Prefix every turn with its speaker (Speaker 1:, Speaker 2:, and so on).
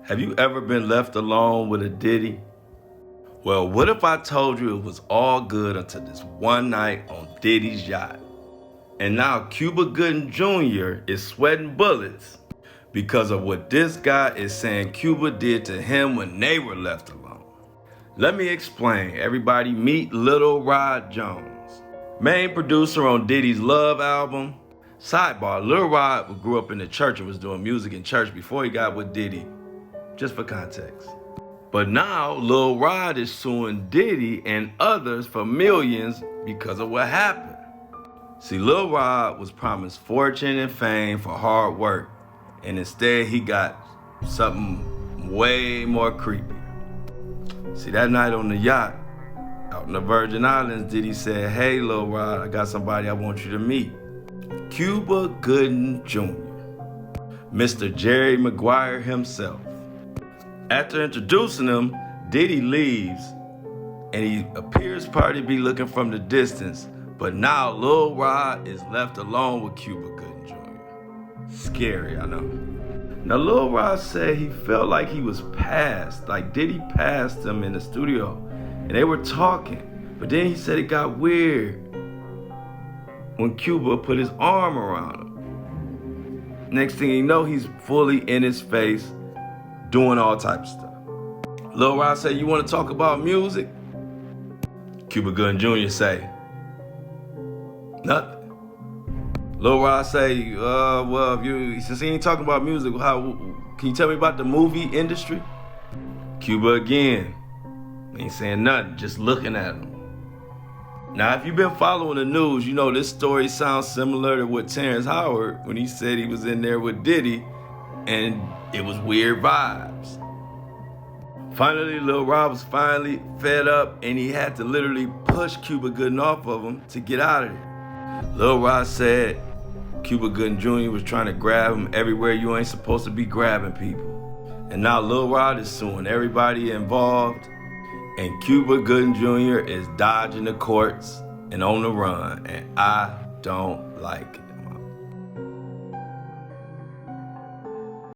Speaker 1: Have you ever been left alone with a Diddy? Well, what if I told you it was all good until this one night on Diddy's yacht? And now Cuba Gooding Jr. is sweating bullets because of what this guy is saying Cuba did to him when they were left alone. Let me explain. Everybody meet Lil Rod Jones, main producer on Diddy's Love album. Sidebar, Lil Rod grew up in the church and was doing music in church before he got with Diddy, just for context. But now Lil Rod is suing Diddy and others for millions because of what happened. See, Lil Rod was promised fortune and fame for hard work, and instead he got something way more creepy. See, that night on the yacht out in the Virgin Islands, Diddy said, "Hey, Lil Rod, I got somebody I want you to meet. Cuba Gooding Jr., Mr. Jerry Maguire himself." After introducing him, Diddy leaves, and he appears probably to be looking from the distance, but now Lil Rod is left alone with Cuba Gooding Jr. Scary, I know. Now Lil Rod said he felt like he was passed, like Diddy passed him in the studio, and they were talking, but then he said it got weird when Cuba put his arm around him. Next thing you know, he's fully in his face, doing all types of stuff. Lil Rod said, "You want to talk about music?" Cuba Gooding Jr. say, "Nothing." Lil Rod say, well, since he ain't talking about music, can you tell me about the movie industry?" Cuba again ain't saying nothing, just looking at him. Now, if you've been following the news, you know this story sounds similar to what Terrence Howard, when he said he was in there with Diddy, and it was weird vibes. Finally, Lil Rod was finally fed up, and he had to literally push Cuba Gooding off of him to get out of there. Lil Rod said Cuba Gooding Jr. was trying to grab him everywhere you ain't supposed to be grabbing people. And now Lil Rod is suing everybody involved, and Cuba Gooding Jr. is dodging the courts and on the run, and I don't like it.